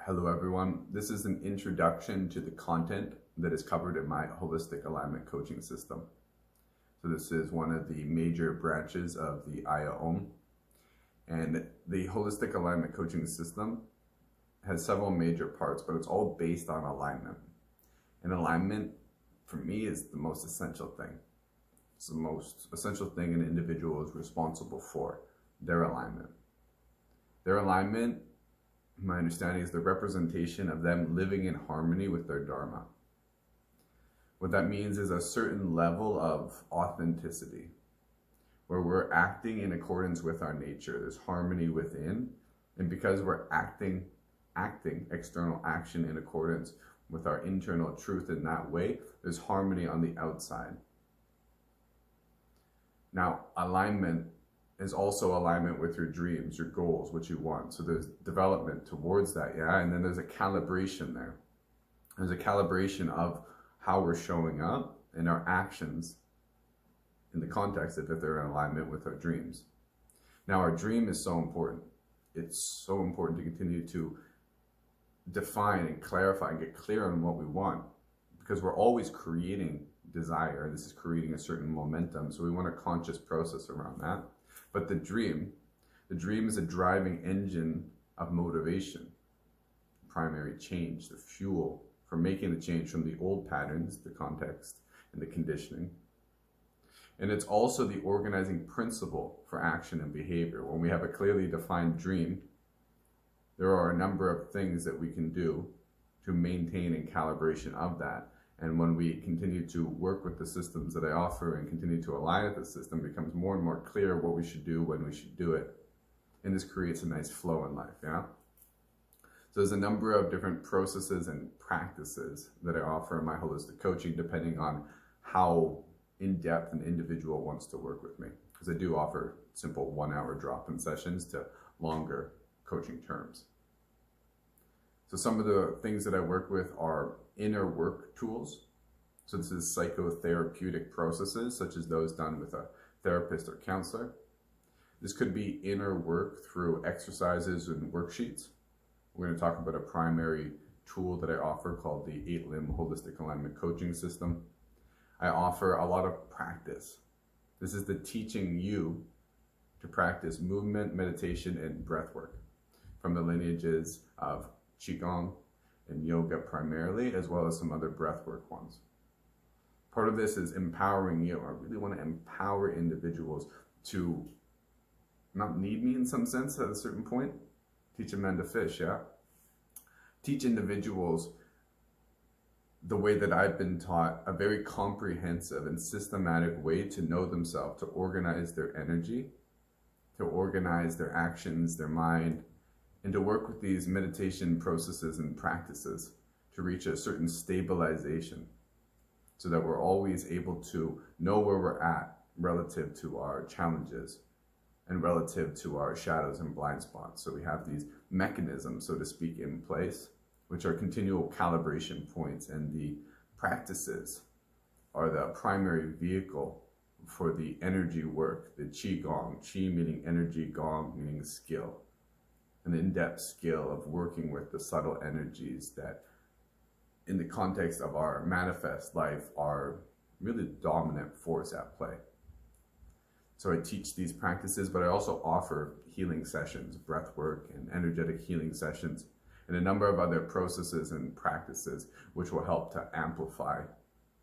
Hello everyone, this is an introduction to the content that is covered in my holistic alignment coaching system. So this is one of the major branches of the IAOM, and the holistic alignment coaching system has several major parts, but it's all based on alignment. And alignment for me is the most essential thing. It's the most essential thing an individual is responsible for, their alignment. Their alignment, my understanding, is the representation of them living in harmony with their Dharma. What that means is a certain level of authenticity, where we're acting in accordance with our nature. There's harmony within, and because we're acting external action in accordance with our internal truth in that way, there's harmony on the outside. Now, alignment is also alignment with your dreams, your goals, what you want. So there's development towards that, yeah? And then there's a calibration there. There's a calibration of how we're showing up and our actions in the context of if they're in alignment with our dreams. Now, our dream is so important. It's so important to continue to define and clarify and get clear on what we want, because we're always creating desire. This is creating a certain momentum. So we want a conscious process around that. But the dream is a driving engine of motivation, primary change, the fuel for making the change from the old patterns, the context, and the conditioning. And it's also the organizing principle for action and behavior. When we have a clearly defined dream, there are a number of things that we can do to maintain and calibration of that. And when we continue to work with the systems that I offer and continue to align with the system, it becomes more and more clear what we should do, when we should do it. And this creates a nice flow in life, yeah? So there's a number of different processes and practices that I offer in my holistic coaching, depending on how in-depth an individual wants to work with me. Because I do offer simple 1-hour drop-in sessions to longer coaching terms. So some of the things that I work with are inner work tools. So this is psychotherapeutic processes, such as those done with a therapist or counselor. This could be inner work through exercises and worksheets. We're going to talk about a primary tool that I offer called the 8-limb holistic alignment coaching system. I offer a lot of practice. This is the teaching you to practice movement, meditation, and breath work from the lineages of Qigong and yoga primarily, as well as some other breathwork ones. Part of this is empowering you. I really want to empower individuals to not need me in some sense at a certain point. Teach a man to fish, yeah? Teach individuals the way that I've been taught, a very comprehensive and systematic way to know themselves, to organize their energy, to organize their actions, their mind, and to work with these meditation processes and practices to reach a certain stabilization so that we're always able to know where we're at relative to our challenges and relative to our shadows and blind spots. So we have these mechanisms, so to speak, in place, which are continual calibration points, and the practices are the primary vehicle for the energy work, the Qi Gong, Qi meaning energy, Gong meaning skill. An in-depth skill of working with the subtle energies that in the context of our manifest life are really dominant force at play. So I teach these practices, but I also offer healing sessions, breath work and energetic healing sessions, and a number of other processes and practices which will help to amplify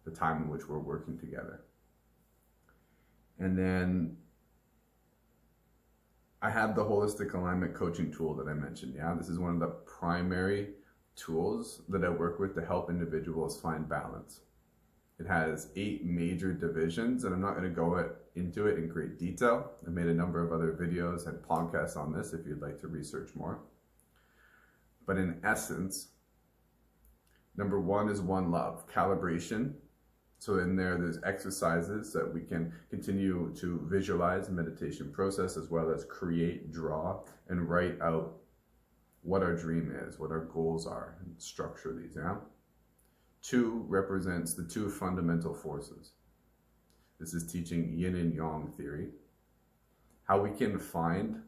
the time in which we're working together. And then I have the holistic alignment coaching tool that I mentioned. Yeah, this is one of the primary tools that I work with to help individuals find balance. It has 8 major divisions, and I'm not going to go into it in great detail. I've made a number of other videos and podcasts on this if you'd like to research more. But in essence, number 1 is one love, calibration. So in there's exercises that we can continue to visualize, meditation process, as well as create, draw, and write out what our dream is, what our goals are, and structure these, yeah? 2 represents the 2 fundamental forces. This is teaching yin and yang theory, how we can find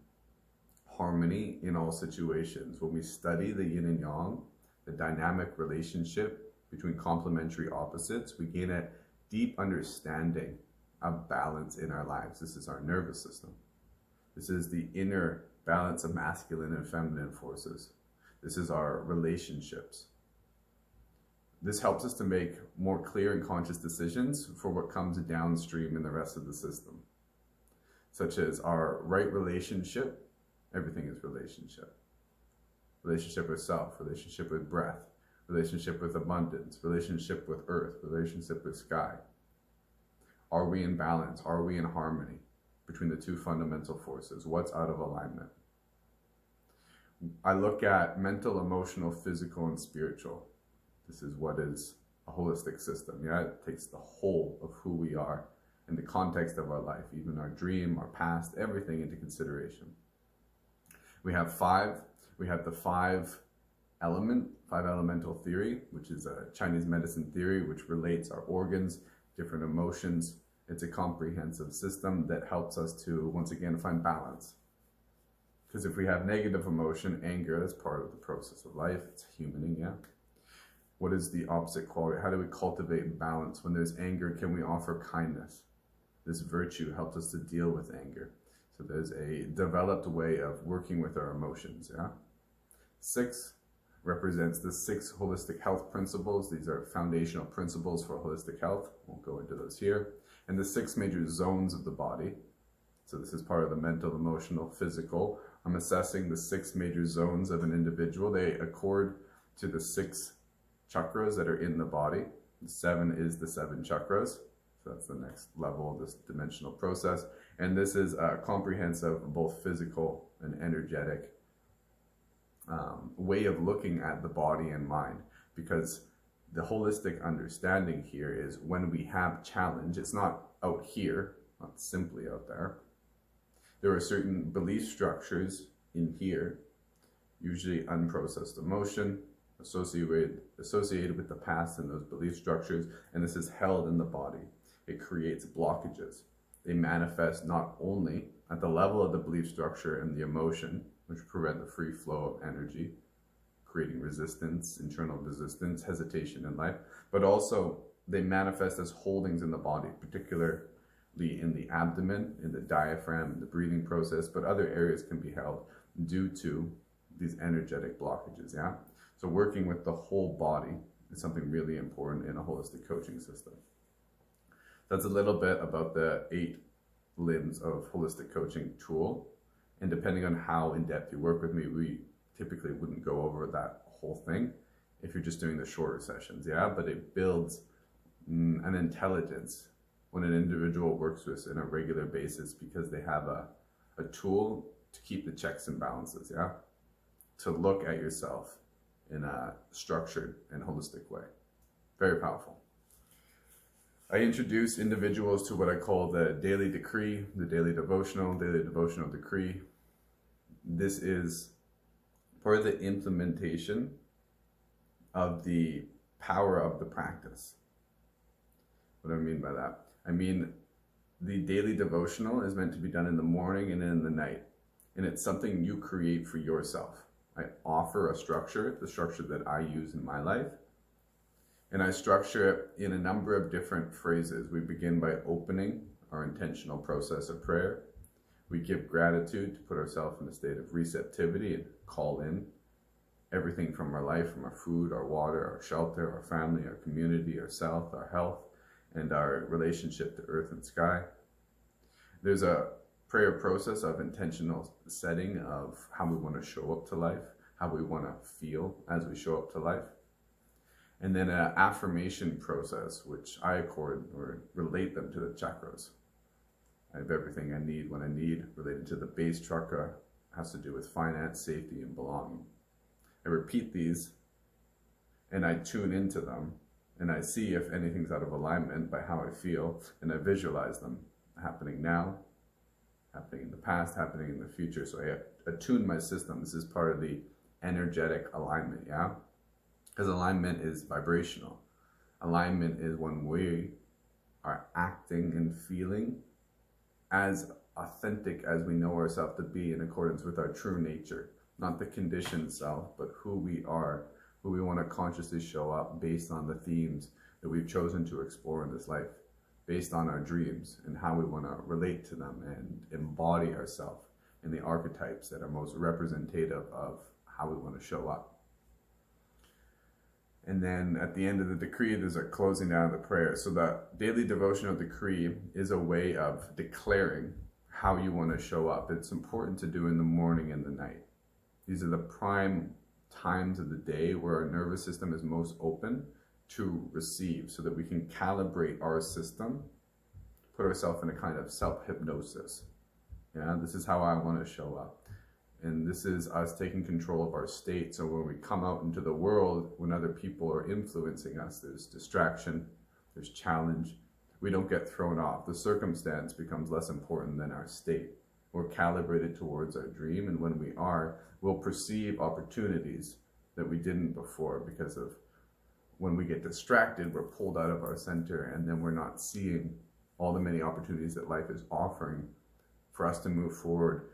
harmony in all situations. When we study the yin and yang, the dynamic relationship between complementary opposites, we gain a deep understanding of balance in our lives. This is our nervous system. This is the inner balance of masculine and feminine forces. This is our relationships. This helps us to make more clear and conscious decisions for what comes downstream in the rest of the system, such as our right relationship. Everything is relationship. Relationship with self, relationship with breath, relationship with abundance, relationship with earth, relationship with sky. Are we in balance? Are we in harmony between the two fundamental forces? What's out of alignment? I look at mental, emotional, physical, and spiritual. This is what is a holistic system. Yeah, it takes the whole of who we are in the context of our life, even our dream, our past, everything into consideration. We have five. We have the five elemental theory, which is a Chinese medicine theory, which relates our organs, different emotions. It's a comprehensive system that helps us to, once again, find balance. Because if we have negative emotion, anger, that's part of the process of life. It's humaning, yeah. What is the opposite quality? How do we cultivate balance? When there's anger, can we offer kindness? This virtue helps us to deal with anger. So there's a developed way of working with our emotions, yeah. 6 represents the 6 holistic health principles. These are foundational principles for holistic health. Won't go into those here. And the 6 major zones of the body. So this is part of the mental, emotional, physical. I'm assessing the 6 major zones of an individual. They accord to the 6 chakras that are in the body. 7 is the 7 chakras. So that's the next level of this dimensional process. And this is a comprehensive, both physical and energetic way of looking at the body and mind. Because the holistic understanding here is when we have challenge, it's not out here, not simply out there. There are certain belief structures in here, usually unprocessed emotion, associated with the past and those belief structures, and this is held in the body. It creates blockages. They manifest not only at the level of the belief structure and the emotion, which prevent the free flow of energy, creating resistance, internal resistance, hesitation in life, but also they manifest as holdings in the body, particularly in the abdomen, in the diaphragm, in the breathing process, but other areas can be held due to these energetic blockages, yeah? So working with the whole body is something really important in a holistic coaching system. That's a little bit about the 8 limbs of holistic coaching tool. And depending on how in-depth you work with me, we typically wouldn't go over that whole thing if you're just doing the shorter sessions, yeah? But it builds an intelligence when an individual works with us on a regular basis because they have a tool to keep the checks and balances, yeah? To look at yourself in a structured and holistic way. Very powerful. I introduce individuals to what I call the daily decree, the daily devotional decree. This is part of the implementation of the power of the practice. What do I mean by that? I mean, the daily devotional is meant to be done in the morning and in the night. And it's something you create for yourself. I offer a structure, the structure that I use in my life. And I structure it in a number of different phrases. We begin by opening our intentional process of prayer. We give gratitude to put ourselves in a state of receptivity and call in everything from our life, from our food, our water, our shelter, our family, our community, our self, our health, and our relationship to earth and sky. There's a prayer process of intentional setting of how we want to show up to life, how we want to feel as we show up to life. And then an affirmation process, which I accord or relate them to the chakras. I have everything I need when I need, related to the base chakra, has to do with finance, safety, and belonging. I repeat these, and I tune into them, and I see if anything's out of alignment by how I feel, and I visualize them happening now, happening in the past, happening in the future. So I attune my system. This is part of the energetic alignment, yeah? Because alignment is vibrational. Alignment is when we are acting and feeling as authentic as we know ourselves to be in accordance with our true nature, not the conditioned self, but who we are, who we want to consciously show up based on the themes that we've chosen to explore in this life, based on our dreams and how we want to relate to them and embody ourselves in the archetypes that are most representative of how we want to show up. And then at the end of the decree, there's a closing down of the prayer. So the daily devotional decree is a way of declaring how you want to show up. It's important to do in the morning and the night. These are the prime times of the day where our nervous system is most open to receive, so that we can calibrate our system, put ourselves in a kind of self-hypnosis. Yeah, this is how I want to show up. And this is us taking control of our state. So when we come out into the world, when other people are influencing us, there's distraction, there's challenge. We don't get thrown off. The circumstance becomes less important than our state. We're calibrated towards our dream, and when we are, we'll perceive opportunities that we didn't before, because of when we get distracted, we're pulled out of our center, and then we're not seeing all the many opportunities that life is offering for us to move forward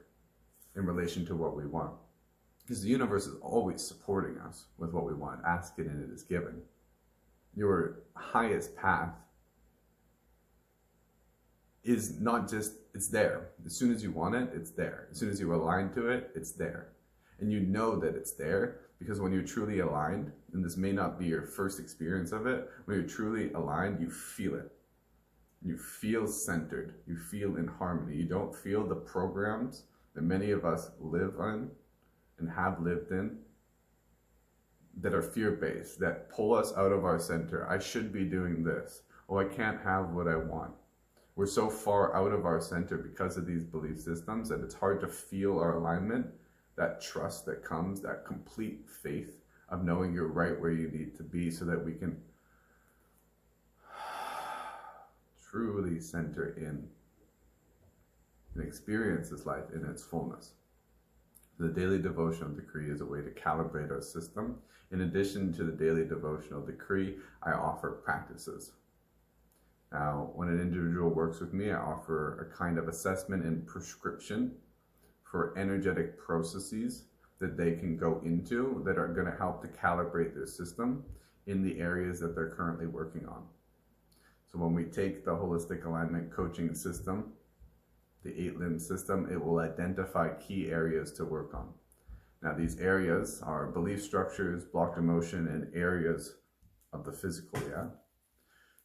in relation to what we want. Because the universe is always supporting us with what we want. Ask it and it is given. Your highest path is not just, it's there. As soon as you want it, it's there. As soon as you align to it, it's there. And you know that it's there because when you're truly aligned, and this may not be your first experience of it, when you're truly aligned, you feel it. You feel centered. You feel in harmony. You don't feel the programs that many of us live on and have lived in that are fear-based, that pull us out of our center. I should be doing this. Oh, I can't have what I want. We're so far out of our center because of these belief systems that it's hard to feel our alignment, that trust that comes, that complete faith of knowing you're right where you need to be, so that we can truly center in and experience this life in its fullness. The daily devotional decree is a way to calibrate our system. In addition to the daily devotional decree, I offer practices. Now, when an individual works with me, I offer a kind of assessment and prescription for energetic processes that they can go into that are going to help to calibrate their system in the areas that they're currently working on. So when we take the holistic alignment coaching system, the 8-limb system, it will identify key areas to work on. Now, these areas are belief structures, blocked emotion, and areas of the physical, yeah?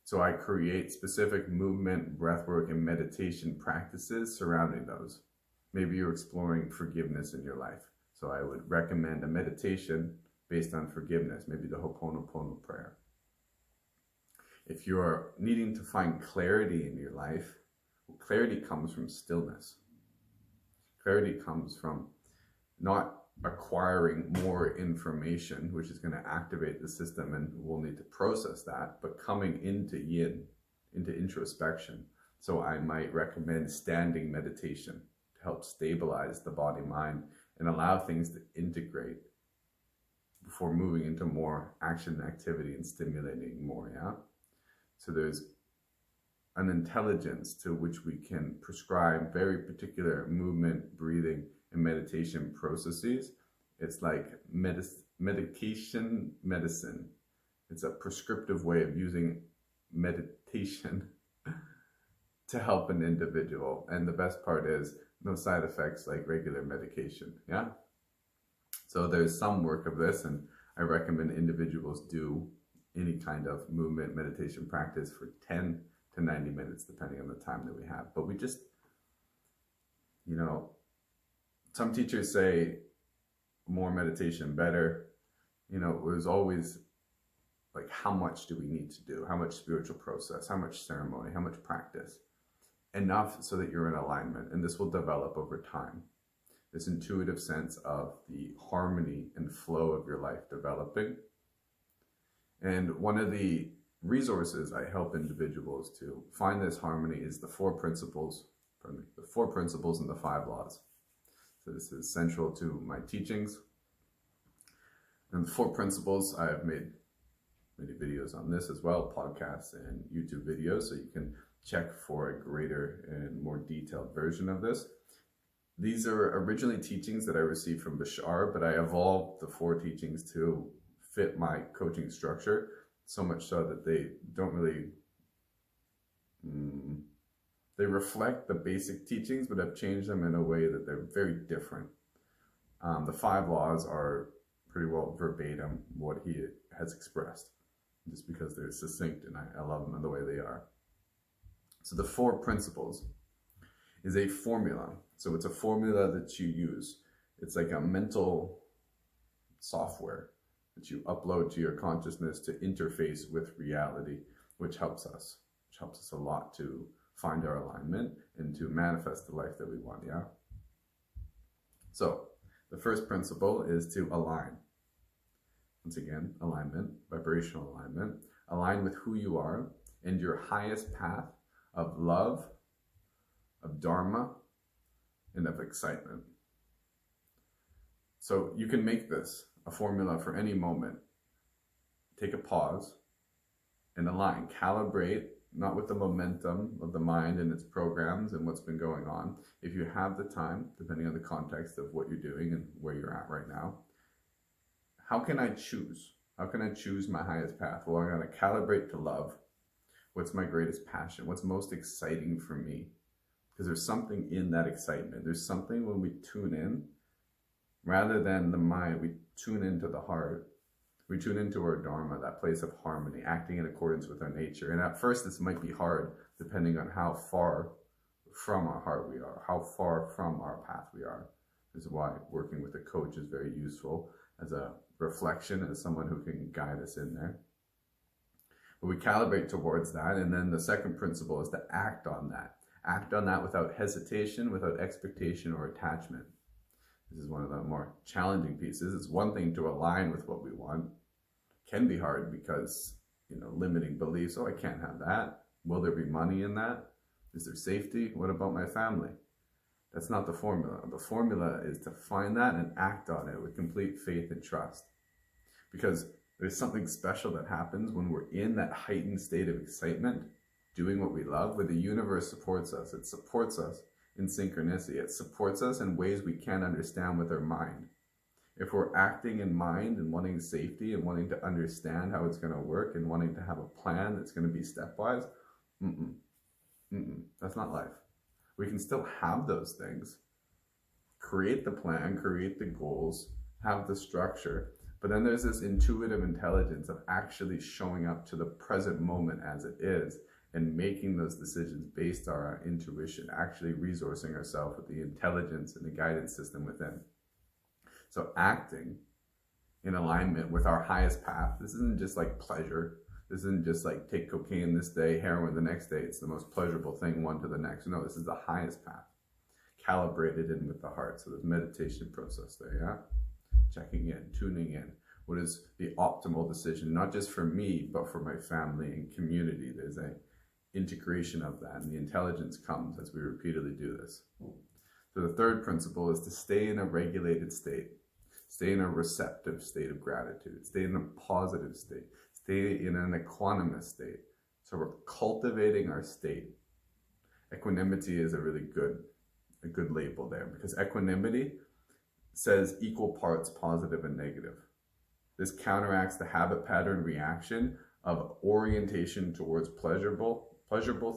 So I create specific movement, breathwork, and meditation practices surrounding those. Maybe you're exploring forgiveness in your life. So I would recommend a meditation based on forgiveness, maybe the Ho'oponopono prayer. If you're needing to find clarity in your life, clarity comes from stillness. Clarity comes from not acquiring more information, which is going to activate the system and we'll need to process that, but coming into yin, into introspection. So I might recommend standing meditation to help stabilize the body, mind, and allow things to integrate before moving into more action, activity, and stimulating more, yeah? So there's an intelligence to which we can prescribe very particular movement, breathing, and meditation processes. It's like medication medicine. It's a prescriptive way of using meditation to help an individual. And the best part is no side effects like regular medication, yeah? So there's some work of this, and I recommend individuals do any kind of movement meditation practice for 10 to 90 minutes, depending on the time that we have. But we just, you know, some teachers say more meditation better. You know, it was always like, how much do we need to do? How much spiritual process? How much ceremony? How much practice? Enough so that you're in alignment, and this will develop over time. This intuitive sense of the harmony and flow of your life developing. And one of the resources I help individuals to find this harmony is the 4 principles, the 4 principles and the 5 laws. So this is central to my teachings. And the 4 principles, I have made many videos on this as well, podcasts and YouTube videos, so you can check for a greater and more detailed version of this. These are originally teachings that I received from Bashar, but I evolved the 4 teachings to fit my coaching structure, so much so that they don't really, they reflect the basic teachings, but I've changed them in a way that they're very different. The 5 laws are pretty well verbatim what he has expressed, just because they're succinct and I love them the way they are. So the 4 principles is a formula. So it's a formula that you use. It's like a mental software that you upload to your consciousness to interface with reality, which helps us a lot to find our alignment and to manifest the life that we want, yeah? So the first principle is to align. Once again, alignment, vibrational alignment. Align with who you are and your highest path of love, of dharma, and of excitement. So you can make this a formula for any moment. Take a pause and align, calibrate, not with the momentum of the mind and its programs and what's been going on. If you have the time, depending on the context of what you're doing and where you're at right now, how can I choose? How can I choose my highest path? Well, I'm going to calibrate to love. What's my greatest passion? What's most exciting for me? Because there's something in that excitement. There's something when we tune in, rather than the mind, we tune into the heart. We tune into our dharma, that place of harmony, acting in accordance with our nature. And at first, this might be hard, depending on how far from our heart we are, how far from our path we are. This is why working with a coach is very useful as a reflection, as someone who can guide us in there. But we calibrate towards that. And then the second principle is to act on that. Act on that without hesitation, without expectation or attachment. This is one of the more challenging pieces. It's one thing to align with what we want. It can be hard because, limiting beliefs. Oh, I can't have that. Will there be money in that? Is there safety? What about my family? That's not the formula. The formula is to find that and act on it with complete faith and trust. Because there's something special that happens when we're in that heightened state of excitement, doing what we love, where the universe supports us. It supports us in synchronicity. It supports us in ways we can't understand with our mind. If we're acting in mind and wanting safety and wanting to understand how it's going to work and wanting to have a plan that's going to be stepwise, that's not life. We can still have those things. Create the plan, create the goals, have the structure. But then there's this intuitive intelligence of actually showing up to the present moment as it is and making those decisions based on our intuition, actually resourcing ourselves with the intelligence and the guidance system within. So acting in alignment with our highest path. This isn't just like pleasure. This isn't just like take cocaine this day, heroin the next day. It's the most pleasurable thing, one to the next. No, this is the highest path, calibrated in with the heart. So there's meditation process there, yeah? Checking in, tuning in. What is the optimal decision, not just for me, but for my family and community? There's a integration of that, and the intelligence comes as we repeatedly do this. So the third principle is to stay in a regulated state, stay in a receptive state of gratitude, stay in a positive state, stay in an equanimous state. So we're cultivating our state. Equanimity is a really good label there, because equanimity says equal parts positive and negative. This counteracts the habit pattern reaction of orientation towards pleasurable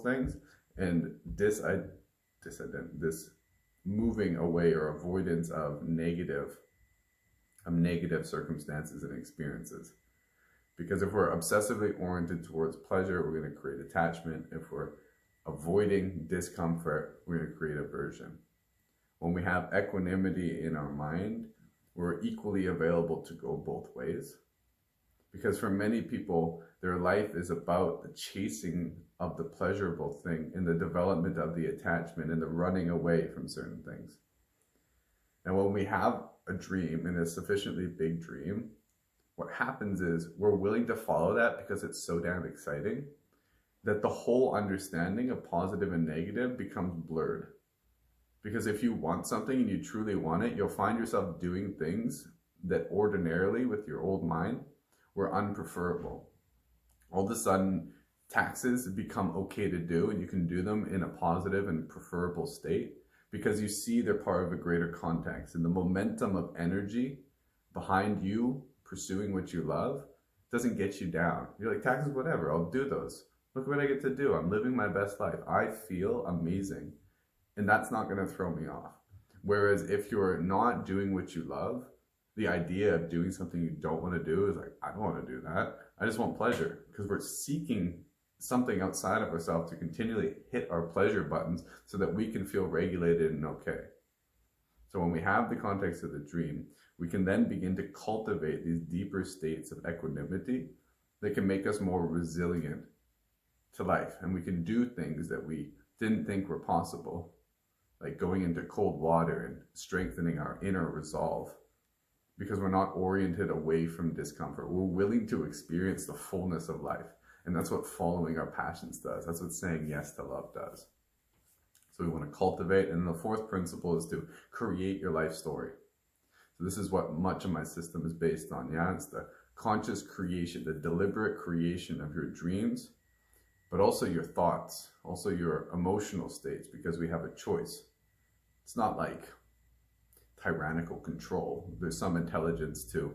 things and this moving away or avoidance of negative circumstances and experiences. Because if we're obsessively oriented towards pleasure, we're going to create attachment. If we're avoiding discomfort, we're going to create aversion. When we have equanimity in our mind, we're equally available to go both ways. Because for many people, their life is about the chasing of the pleasurable thing and the development of the attachment and the running away from certain things. And when we have a dream, and a sufficiently big dream, what happens is we're willing to follow that because it's so damn exciting that the whole understanding of positive and negative becomes blurred. Because if you want something and you truly want it, you'll find yourself doing things that ordinarily with your old mind were unpreferable. All of a sudden, taxes become okay to do, and you can do them in a positive and preferable state because you see they're part of a greater context, and the momentum of energy behind you pursuing what you love doesn't get you down. You're like, taxes, whatever, I'll do those. Look what I get to do. I'm living my best life. I feel amazing. And that's not going to throw me off. Whereas if you're not doing what you love, the idea of doing something you don't want to do is like, I don't want to do that. I just want pleasure, because we're seeking something outside of ourselves to continually hit our pleasure buttons so that we can feel regulated and okay. So when we have the context of the dream, we can then begin to cultivate these deeper states of equanimity that can make us more resilient to life. And we can do things that we didn't think were possible, like going into cold water and strengthening our inner resolve, because we're not oriented away from discomfort. We're willing to experience the fullness of life. And that's what following our passions does. That's what saying yes to love does. So we want to cultivate. And the fourth principle is to create your life story. So this is what much of my system is based on. Yeah, it's the conscious creation, the deliberate creation of your dreams, but also your thoughts, also your emotional states, because we have a choice. It's not like tyrannical control. There's some intelligence to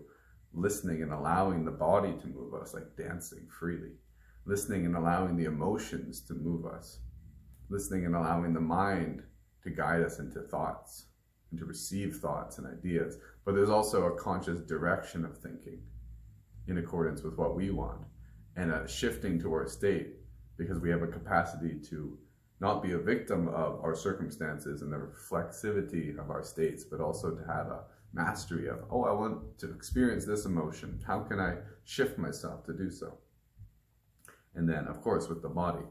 listening and allowing the body to move us, like dancing freely. Listening and allowing the emotions to move us. Listening and allowing the mind to guide us into thoughts and to receive thoughts and ideas. But there's also a conscious direction of thinking in accordance with what we want, and a shifting to our state, because we have a capacity to not be a victim of our circumstances and the reflexivity of our states, but also to have a mastery of, oh, I want to experience this emotion. How can I shift myself to do so? And then, of course, with the body,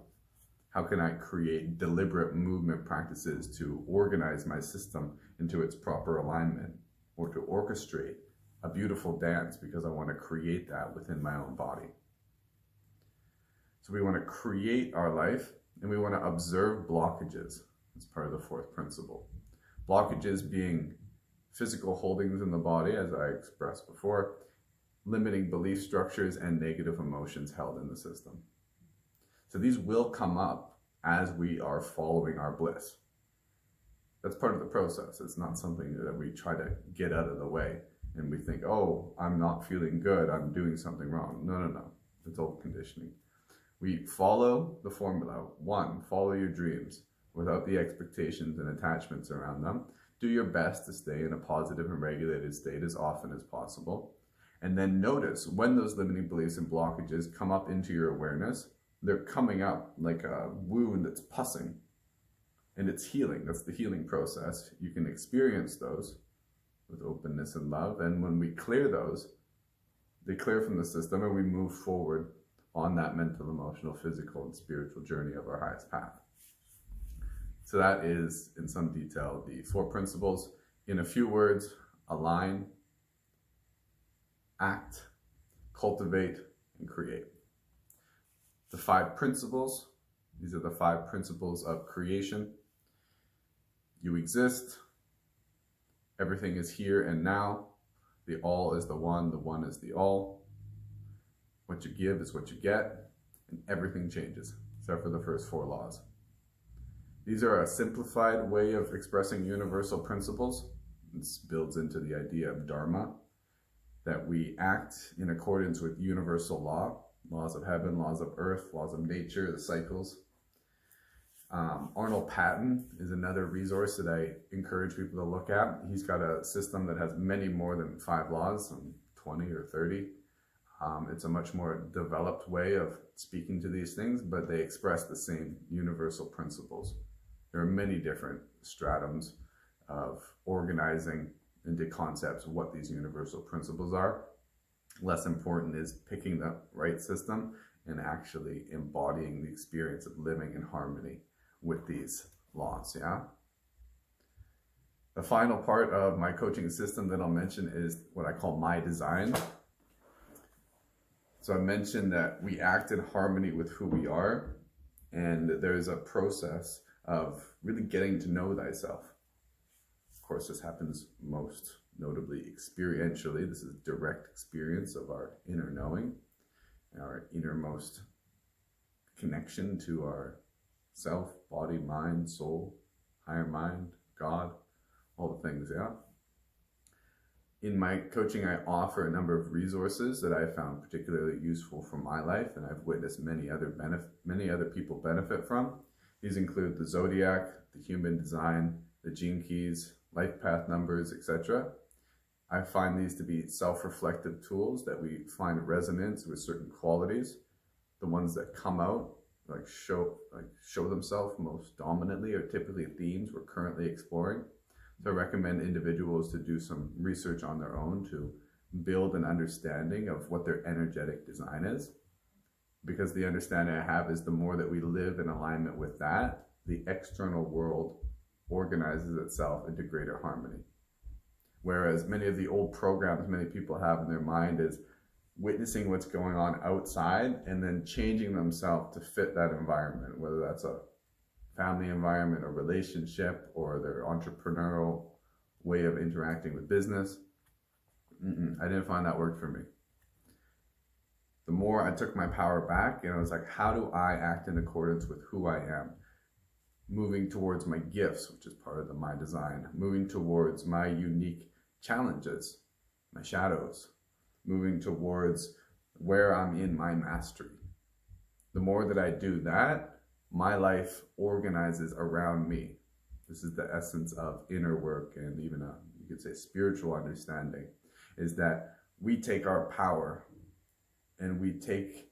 how can I create deliberate movement practices to organize my system into its proper alignment, or to orchestrate a beautiful dance because I want to create that within my own body? So we want to create our life, and we want to observe blockages. That's part of the fourth principle. Blockages being physical holdings in the body, as I expressed before, limiting belief structures, and negative emotions held in the system. So these will come up as we are following our bliss. That's part of the process. It's not something that we try to get out of the way and we think, oh, I'm not feeling good, I'm doing something wrong. No. It's old conditioning. We follow the formula. 1, follow your dreams without the expectations and attachments around them. Do your best to stay in a positive and regulated state as often as possible. And then notice when those limiting beliefs and blockages come up into your awareness, they're coming up like a wound that's pussing, and it's healing. That's the healing process. You can experience those with openness and love. And when we clear those, they clear from the system, and we move forward on that mental, emotional, physical, and spiritual journey of our highest path. So that is, in some detail, the 4 principles. In a few words: align, act, cultivate, and create. The 5 principles, these are the 5 principles of creation. You exist. Everything is here and now. The all is the one is the all. What you give is what you get, and everything changes, except for the first 4 laws. These are a simplified way of expressing universal principles. This builds into the idea of Dharma, that we act in accordance with universal law, laws of heaven, laws of earth, laws of nature, the cycles. Arnold Patton is another resource that I encourage people to look at. He's got a system that has many more than 5 laws, 20 or 30. It's a much more developed way of speaking to these things, but they express the same universal principles. There are many different stratums of organizing into concepts of what these universal principles are. Less important is picking the right system and actually embodying the experience of living in harmony with these laws, yeah? The final part of my coaching system that I'll mention is what I call my design. So I mentioned that we act in harmony with who we are, and there's a process of really getting to know thyself. Of course, this happens most notably experientially. This is direct experience of our inner knowing, our innermost connection to our self, body, mind, soul, higher mind, God, all the things, yeah. In my coaching, I offer a number of resources that I found particularly useful for my life, and I've witnessed many other people benefit from. These include the Zodiac, the Human Design, the Gene Keys, Life Path Numbers, etc. I find these to be self-reflective tools that we find resonance with certain qualities. The ones that come out, show themselves most dominantly, are typically themes we're currently exploring. So I recommend individuals to do some research on their own to build an understanding of what their energetic design is. Because the understanding I have is the more that we live in alignment with that, the external world organizes itself into greater harmony. Whereas many of the old programs many people have in their mind is witnessing what's going on outside and then changing themselves to fit that environment, whether that's a family environment, a relationship, or their entrepreneurial way of interacting with business. I didn't find that worked for me. The more I took my power back, and I was like, how do I act in accordance with who I am? Moving towards my gifts, which is part of my design. Moving towards my unique challenges, my shadows. Moving towards where I'm in my mastery. The more that I do that, my life organizes around me. This is the essence of inner work, and even you could say spiritual understanding, is that we take our power and we take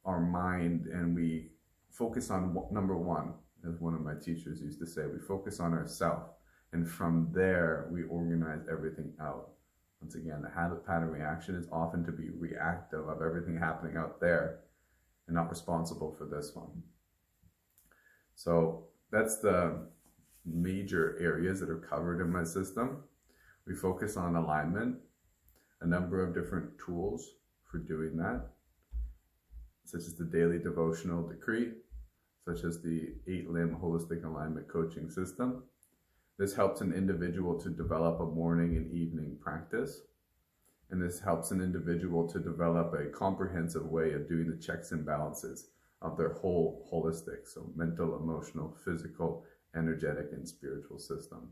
our mind and we focus on number one, as one of my teachers used to say, we focus on ourselves, and from there we organize everything out. Once again, the habit pattern reaction is often to be reactive of everything happening out there and not responsible for this one. So that's the major areas that are covered in my system. We focus on alignment, a number of different tools for doing that, such as the daily devotional decree, such as the 8-limb holistic alignment coaching system. This helps an individual to develop a morning and evening practice. And this helps an individual to develop a comprehensive way of doing the checks and balances of their whole holistic, so mental, emotional, physical, energetic, and spiritual system.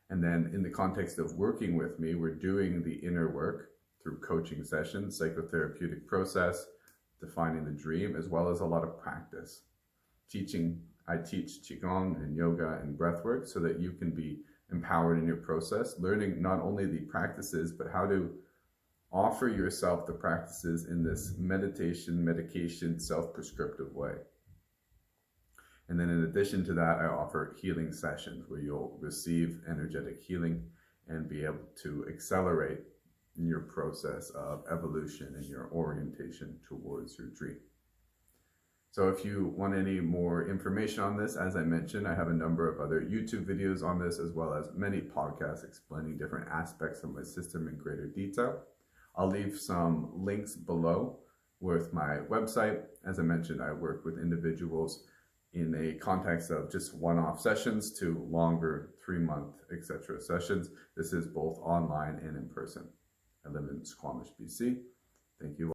And then in the context of working with me, we're doing the inner work through coaching sessions, psychotherapeutic process, defining the dream, as well as a lot of practice. I teach Qigong and yoga and breathwork so that you can be empowered in your process, learning not only the practices, but how to offer yourself the practices in this medication, self-prescriptive way. And then in addition to that, I offer healing sessions where you'll receive energetic healing and be able to accelerate in your process of evolution and your orientation towards your dream. So if you want any more information on this, as I mentioned, I have a number of other YouTube videos on this, as well as many podcasts explaining different aspects of my system in greater detail. I'll leave some links below with my website. As I mentioned, I work with individuals in a context of just one-off sessions to longer 3-month, etc. sessions. This is both online and in person. I live in Squamish, BC. Thank you.